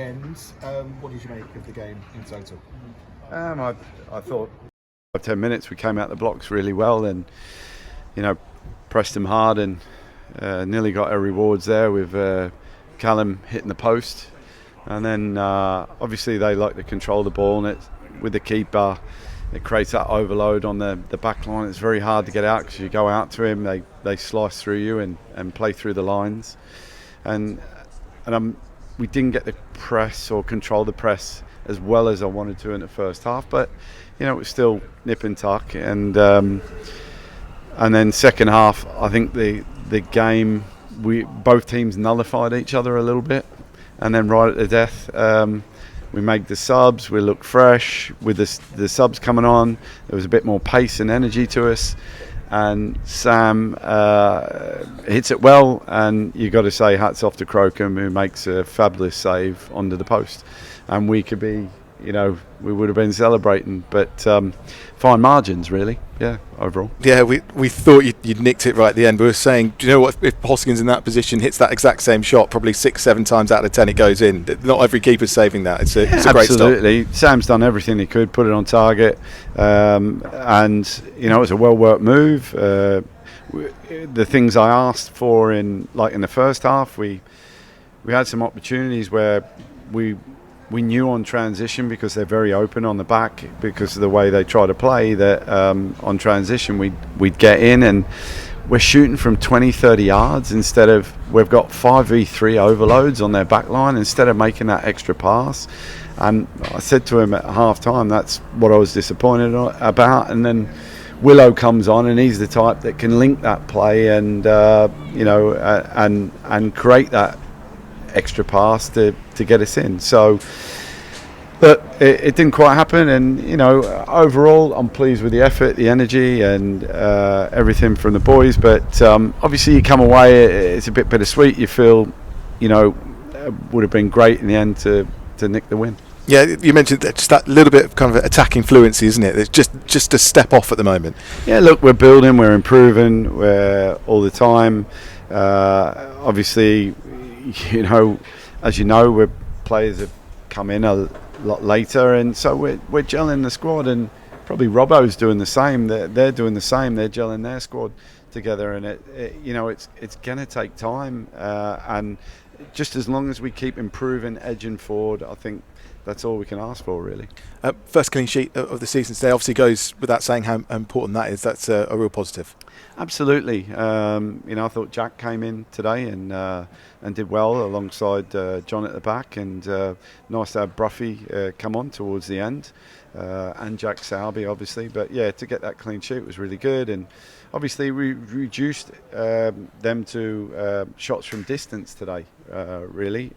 end. What did you make of the game in total? I thought 10 minutes we came out the blocks really well and, pressed them hard and nearly got our rewards there with Callum hitting the post. And then obviously they like to control the ball, and with the keeper it creates that overload on the back line. It's very hard to get out because you go out to him, they slice through you and play through the lines. And we didn't get the press or control the press as well as I wanted to in the first half, but it was still nip and tuck. And then second half, I think the game, both teams nullified each other a little bit, and then right at the death, we made the subs. We looked fresh with the subs coming on. There was a bit more pace and energy to us, and Sam hits it well. And you got to say hats off to Crocombe, who makes a fabulous save onto the post. And we could be, we would have been celebrating, but fine margins really, overall. Yeah, we thought you'd nicked it right at the end. We were saying, do you know what, if Hoskins in that position hits that exact same shot, probably 6-7 times out of 10 it goes in. Not every keeper's saving that. It's a great stop. Absolutely. Sam's done everything he could, put it on target, and it was a well-worked move. The things I asked for in the first half, we had some opportunities where we knew on transition, because they're very open on the back because of the way they try to play, that on transition we'd get in, and we're shooting from 20-30 yards instead of, we've got 5v3 overloads on their back line instead of making that extra pass. And I said to him at half time, that's what I was disappointed about. And then Willow comes on, and he's the type that can link that play and and create that extra pass to get us in. So, but it didn't quite happen, and overall I'm pleased with the effort, the energy, and everything from the boys. But obviously you come away, it's a bit bittersweet. You feel it would have been great in the end to nick the win. Yeah, you mentioned that, just that little bit of kind of attacking fluency, isn't it? It's just a step off at the moment. Yeah, look, we're building, we're improving, we're all the time. Obviously, as we're players have come in a lot later, and so we're gelling the squad, and probably Robbo's doing the same. They're doing the same. They're gelling their squad together, and it's going to take time. And just as long as we keep improving, edging forward, I think that's all we can ask for, really. First clean sheet of the season today obviously goes without saying how important that is. That's a real positive. Absolutely. I thought Jack came in today and did well alongside John at the back, and nice to have Bruffy come on towards the end, and Jack Salby obviously. But yeah, to get that clean sheet was really good, and obviously we reduced them to shots from distance today. Really,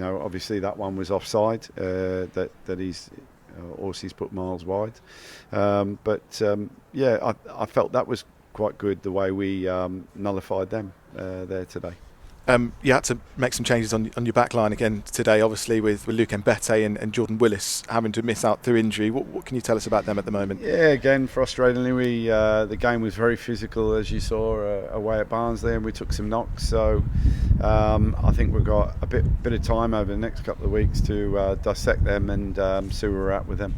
obviously that one was offside. That he's Orsey's put miles wide, but I felt that was quite good the way we nullified them there today. You had to make some changes on your back line again today, obviously with Luke Mbete and Jordan Willis having to miss out through injury. What can you tell us about them at the moment? Yeah, again, frustratingly, the game was very physical, as you saw away at Barnsley, and we took some knocks. So I think we've got a bit of time over the next couple of weeks to dissect them and see where we're at with them.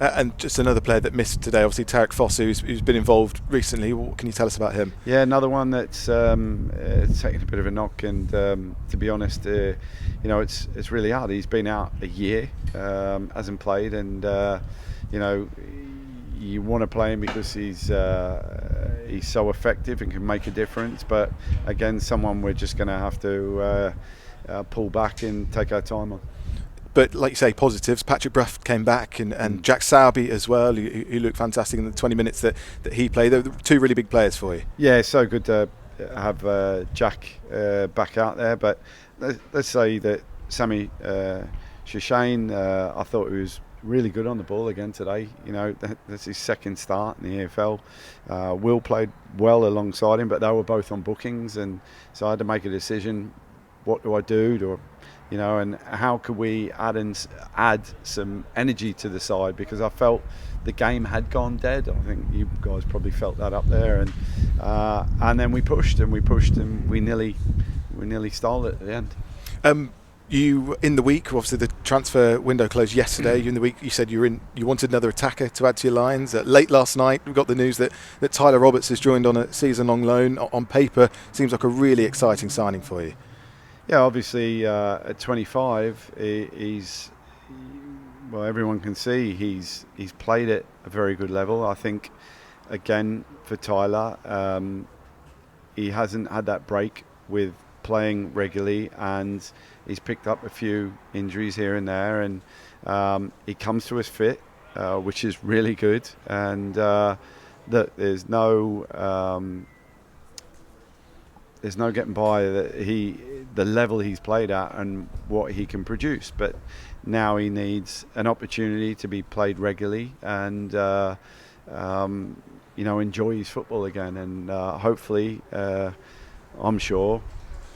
And just another player that missed today, obviously Tarek Fosu, who's been involved recently. What can you tell us about him? Yeah, another one that's taken a bit of a knock, and to be honest, it's really hard. He's been out a year, hasn't played, and you want to play him because he's so effective and can make a difference. But again, someone we're just going to have to pull back and take our time on. But like you say, positives. Patrick Bruff came back, and Jack Salby as well, who looked fantastic in the 20 minutes that he played. They were two really big players for you. Yeah, it's so good to have Jack back out there. But let's say that Sammy Shishane, I thought he was really good on the ball again today. That's his second start in the EFL. Will played well alongside him, but they were both on bookings, and so I had to make a decision. What do I do? And how could we add some energy to the side, because I felt the game had gone dead. I think you guys probably felt that up there, and then we pushed and we nearly stole it at the end. You in the week, obviously the transfer window closed yesterday. You in the week, you said you wanted another attacker to add to your lines. Late last night, we got the news that Tyler Roberts has joined on a season-long loan. On paper, seems like a really exciting signing for you. Yeah, obviously at 25, he's well. Everyone can see he's played at a very good level. I think again for Tyler, he hasn't had that break with playing regularly, and he's picked up a few injuries here and there, and he comes to us fit, which is really good. And there's no getting by the level he's played at and what he can produce. But now he needs an opportunity to be played regularly and enjoy his football again. And hopefully, I'm sure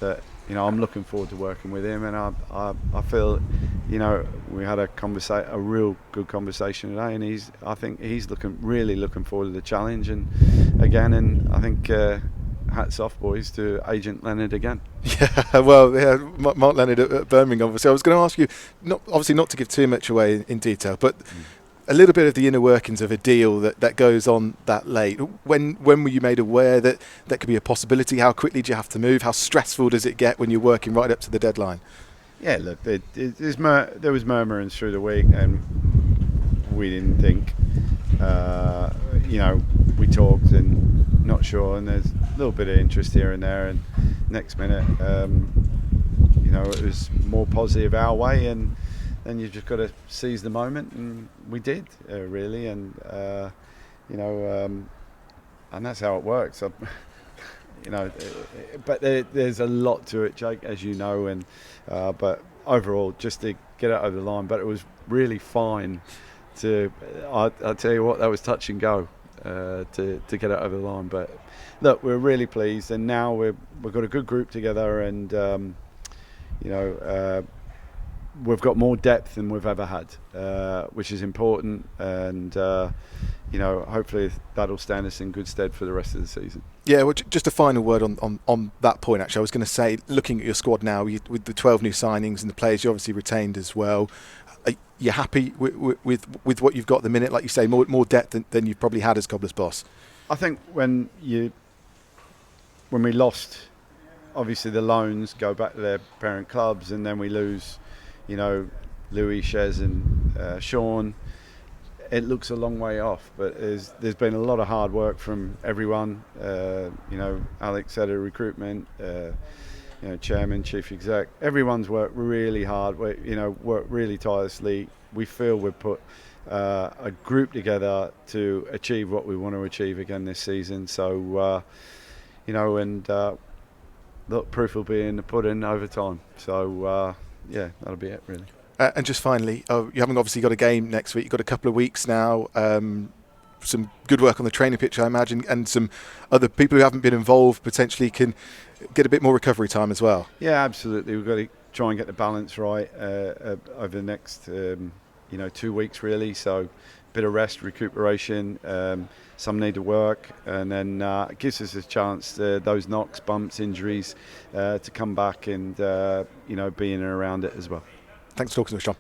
that I'm looking forward to working with him, and I feel we had a real good conversation today, and I think he's really looking forward to the challenge, and I think hats off, boys, to Agent Leonard again. Yeah, well, yeah, Mark Leonard at Birmingham. Obviously, I was going to ask you, not to give too much away in detail, but a little bit of the inner workings of a deal that goes on that late. When were you made aware that could be a possibility? How quickly do you have to move? How stressful does it get when you're working right up to the deadline? Yeah, look, there was murmurings through the week, and we didn't think. We talked and not sure, and there's a little bit of interest here and there, and next minute, it was more positive our way, and then you've just got to seize the moment, and we did really, and and that's how it works. But there's a lot to it, Jake, as you know, and but overall, just to get it over the line. But it was really fine I tell you what, that was touch and go to get it over the line. But look, we're really pleased, and now we've got a good group together, and we've got more depth than we've ever had, which is important, and hopefully that'll stand us in good stead for the rest of the season. Yeah, well, just a final word on that point, actually. I was going to say, looking at your squad now, with the 12 new signings and the players you obviously retained as well, are you happy with what you've got at the minute? Like you say, more depth than you've probably had as Cobblers boss? I think when we lost, obviously the loans go back to their parent clubs, and then we lose, Louis, Shez and Sean. It looks a long way off, but there's been a lot of hard work from everyone. Alex said recruitment, chairman, chief exec. Everyone's worked really hard. Worked really tirelessly. We feel we've put a group together to achieve what we want to achieve again this season. So, look, proof will be in the pudding over time. So, that'll be it, really. And just finally, you haven't obviously got a game next week. You've got a couple of weeks now. Some good work on the training pitch, I imagine, and some other people who haven't been involved potentially can get a bit more recovery time as well. Yeah, absolutely. We've got to try and get the balance right over the next 2 weeks, really. So a bit of rest, recuperation. Some need to work, and then it gives us a chance, those knocks, bumps, injuries, to come back and be in and around it as well. Thanks for talking to us, Jon.